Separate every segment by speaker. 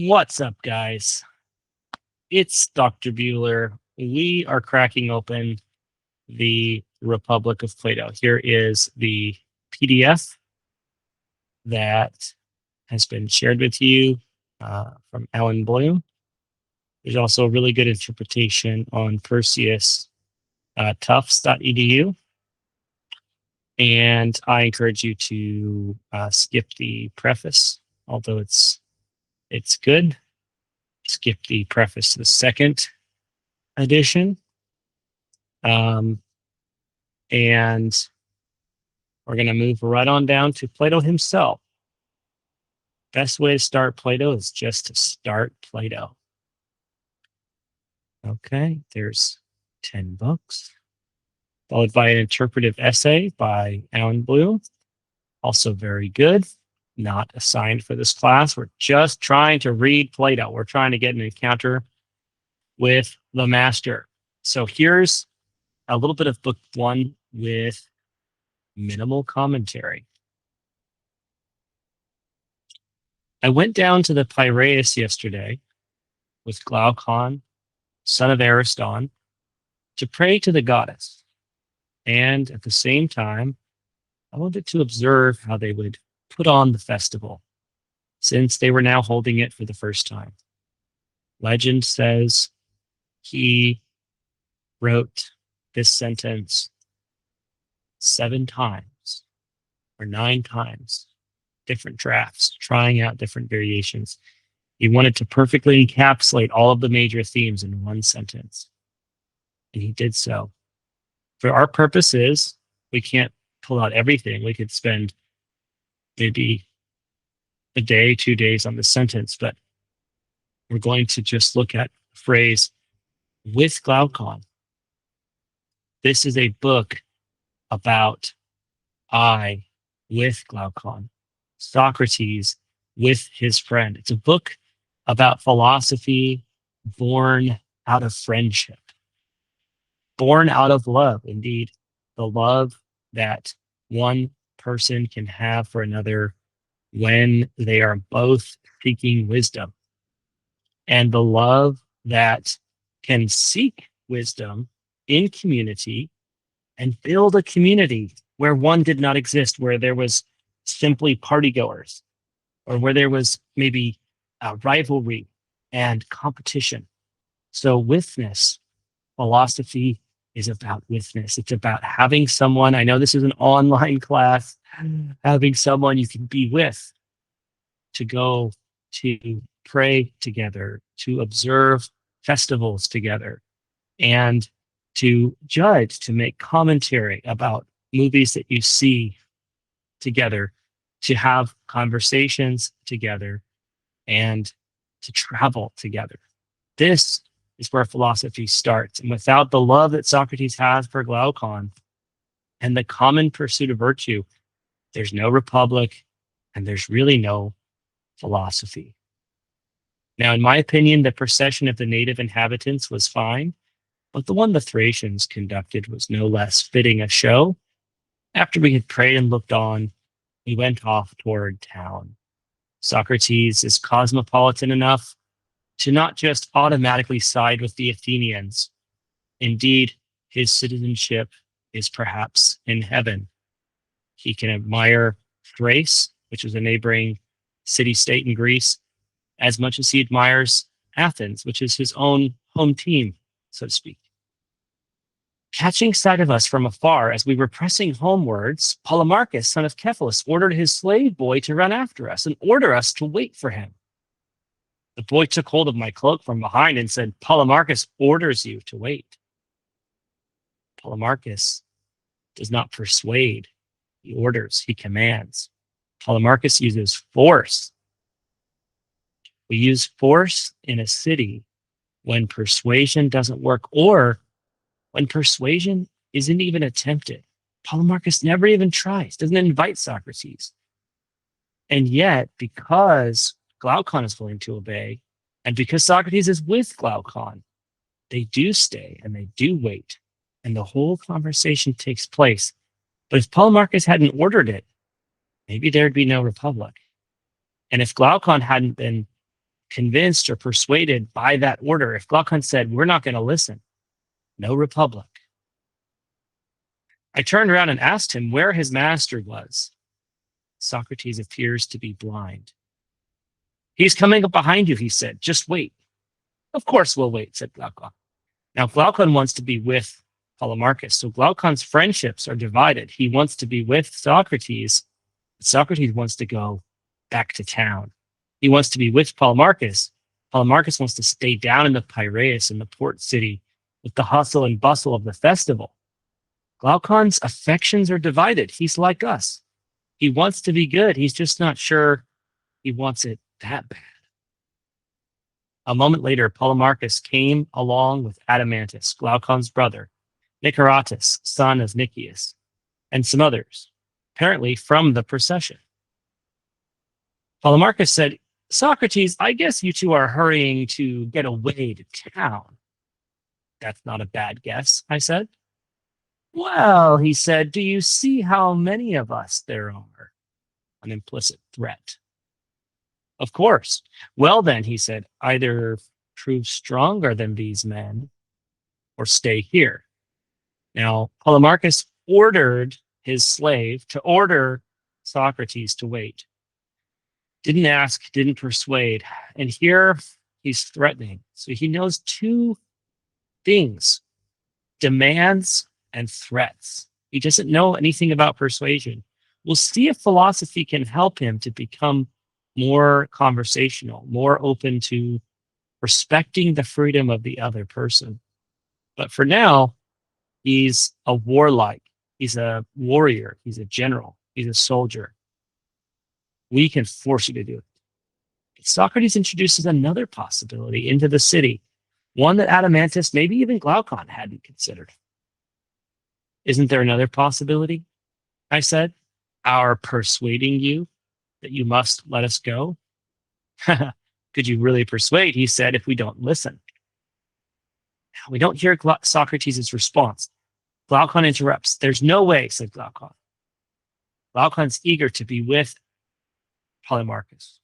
Speaker 1: What's up, guys? It's Dr. Bueller. We are cracking open the Republic of Plato. Here is the PDF that has been shared with you from Alan Bloom. There's also a really good interpretation on Perseus Tufts.edu. And I encourage you to skip the preface, although it's good. Skip the preface to the second edition. And we're going to move right on down to Plato himself. Best way to start Plato is just to start Plato. Okay, there's 10 books, followed by an interpretive essay by Alan Bloom. Also very good. Not assigned for this class. We're just trying to read Plato. We're trying to get an encounter with the master. So here's a little bit of book one with minimal commentary. I went down to the Piraeus yesterday with Glaucon, son of Ariston, to pray to the goddess. And at the same time, I wanted to observe how they would put on the festival, since they were now holding it for the first time. Legend says he wrote this sentence 7 times or 9 times, different drafts, trying out different variations. He wanted to perfectly encapsulate all of the major themes in one sentence. And he did so. For our purposes, we can't pull out everything. We could spend maybe a day, 2 days on this sentence, but we're going to just look at the phrase with Glaucon. This is a book about I with Glaucon, Socrates with his friend. It's a book about philosophy born out of friendship, born out of love. Indeed, the love that one person can have for another when they are both seeking wisdom, and the love that can seek wisdom in community and build a community where one did not exist, where there was simply partygoers, or where there was maybe a rivalry and competition. So witness, philosophy is about witness. It's about having someone, I know this is an online class, having someone you can be with, to go to pray together, to observe festivals together, and to judge, to make commentary about movies that you see together, to have conversations together, and to travel together. This is where philosophy starts. And without the love that Socrates has for Glaucon and the common pursuit of virtue, there's no republic and there's really no philosophy. Now, in my opinion, the procession of the native inhabitants was fine, but the one the Thracians conducted was no less fitting a show. After we had prayed and looked on, we went off toward town. Socrates is cosmopolitan enough to not just automatically side with the Athenians. Indeed, his citizenship is perhaps in heaven. He can admire Thrace, which is a neighboring city-state in Greece, as much as he admires Athens, which is his own home team, so to speak. Catching sight of us from afar as we were pressing homewards, Polemarchus, son of Cephalus, ordered his slave boy to run after us and order us to wait for him. The boy took hold of my cloak from behind and said, "Polemarchus orders you to wait." Polemarchus does not persuade, he orders, he commands. Polemarchus uses force. We use force in a city when persuasion doesn't work, or when persuasion isn't even attempted. Polemarchus never even tries, doesn't invite Socrates. And yet, because Glaucon is willing to obey, and because Socrates is with Glaucon, they do stay and they do wait, and the whole conversation takes place. But if Polemarchus hadn't ordered it, maybe there'd be no republic. And if Glaucon hadn't been convinced or persuaded by that order. If Glaucon said, we're not going to listen, no republic. I turned around and asked him where his master was. Socrates appears to be blind. He's coming up behind you, he said. Just wait. Of course we'll wait, said Glaucon. Now, Glaucon wants to be with Polemarchus. So Glaucon's friendships are divided. He wants to be with Socrates. But Socrates wants to go back to town. He wants to be with Polemarchus. Polemarchus wants to stay down in the Piraeus, in the port city, with the hustle and bustle of the festival. Glaucon's affections are divided. He's like us. He wants to be good. He's just not sure he wants it that bad. A moment later, Polemarchus came along with Adeimantus, Glaucon's brother, Niceratus, son of Nicias, and some others, apparently from the procession. Polemarchus said, Socrates, I guess you two are hurrying to get away to town. That's not a bad guess, I said. Well, he said, do you see how many of us there are? An implicit threat. Of course. Well, then, he said, either prove stronger than these men or stay here. Now, Polemarchus ordered his slave to order Socrates to wait. Didn't ask, didn't persuade. And here he's threatening. So he knows two things, demands and threats. He doesn't know anything about persuasion. We'll see if philosophy can help him to become more conversational, more open to respecting the freedom of the other person. But for now, he's a warlike, he's a warrior, he's a general, he's a soldier. We can force you to do it. Socrates introduces another possibility into the city, one that Adeimantus, maybe even Glaucon, hadn't considered. Isn't there another possibility? I said, our persuading you that you must let us go? Could you really persuade, he said, if we don't listen? We don't hear Socrates' response. Glaucon interrupts. There's no way, said Glaucon. Glaucon's eager to be with Polemarchus.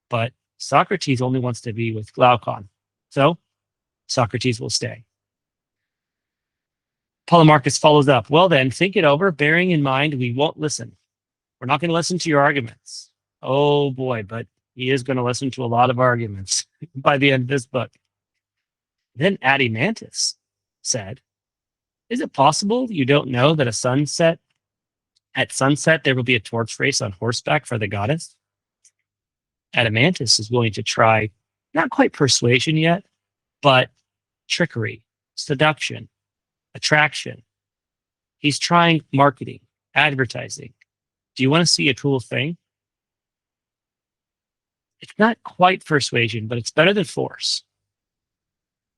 Speaker 1: But Socrates only wants to be with Glaucon. So Socrates will stay. Polemarchus follows up. Well then, think it over, bearing in mind we won't listen. We're not going to listen to your arguments. Oh boy, but he is going to listen to a lot of arguments by the end of this book. Then Adeimantus said, is it possible you don't know that at sunset there will be a torch race on horseback for the goddess? Adeimantus is willing to try, not quite persuasion yet, but trickery, seduction, attraction. He's trying marketing, advertising. Do you want to see a cool thing? It's not quite persuasion, but it's better than force.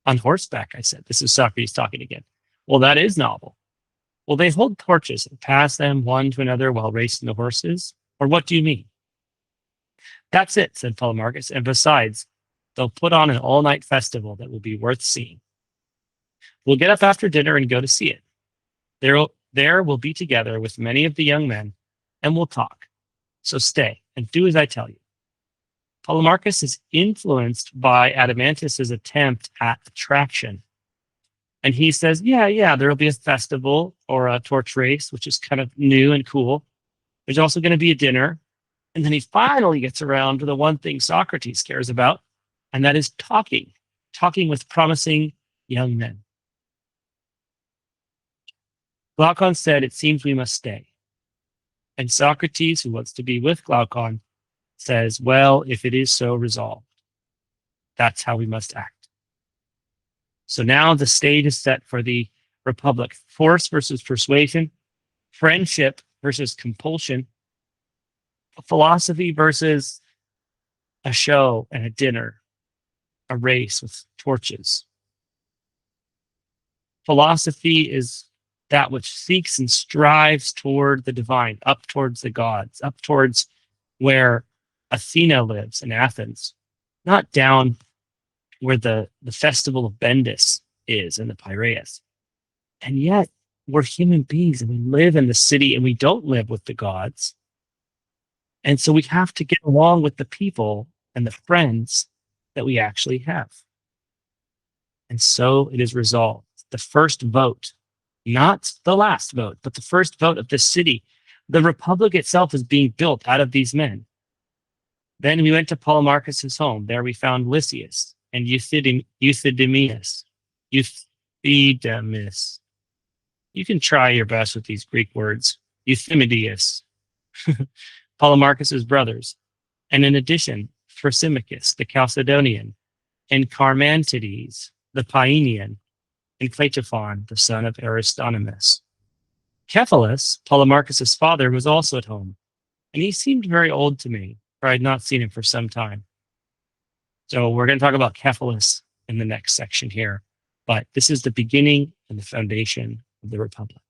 Speaker 1: On horseback, I said. This is Socrates talking again. Well, that is novel. Will they hold torches and pass them one to another while racing the horses? Or what do you mean? That's it, said Polemarchus. And besides, they'll put on an all-night festival that will be worth seeing. We'll get up after dinner and go to see it. There we'll be together with many of the young men, and we'll talk. So stay and do as I tell you. Polemarchus is influenced by Adeimantus' attempt at attraction. And he says, yeah, there'll be a festival or a torch race, which is kind of new and cool. There's also going to be a dinner. And then he finally gets around to the one thing Socrates cares about, and that is talking with promising young men. Glaucon said, it seems we must stay. And Socrates, who wants to be with Glaucon, says, well, if it is so resolved, that's how we must act. So now the stage is set for the Republic. Force versus persuasion, friendship versus compulsion, philosophy versus a show and a dinner, a race with torches. Philosophy is that which seeks and strives toward the divine, up towards the gods, up towards where Athena lives in Athens, not down where the festival of Bendis is in the Piraeus. And yet we're human beings and we live in the city and we don't live with the gods. And so we have to get along with the people and the friends that we actually have. And so it is resolved. The first vote, not the last vote, but the first vote of the city. The republic itself is being built out of these men. Then we went to Polemarchus's home. There we found Lysias and Euthydemus. Euthydemus. You can try your best with these Greek words. Euthymidius, Polemarchus's brothers, and in addition, Thrasymachus, the Chalcedonian, and Charmantides, the Paeanian, and Cleitophon, the son of Aristonymus. Cephalus, Polemarchus's father, was also at home, and he seemed very old to me, for I had not seen him for some time. So we're going to talk about Cephalus in the next section here, but this is the beginning and the foundation of the Republic.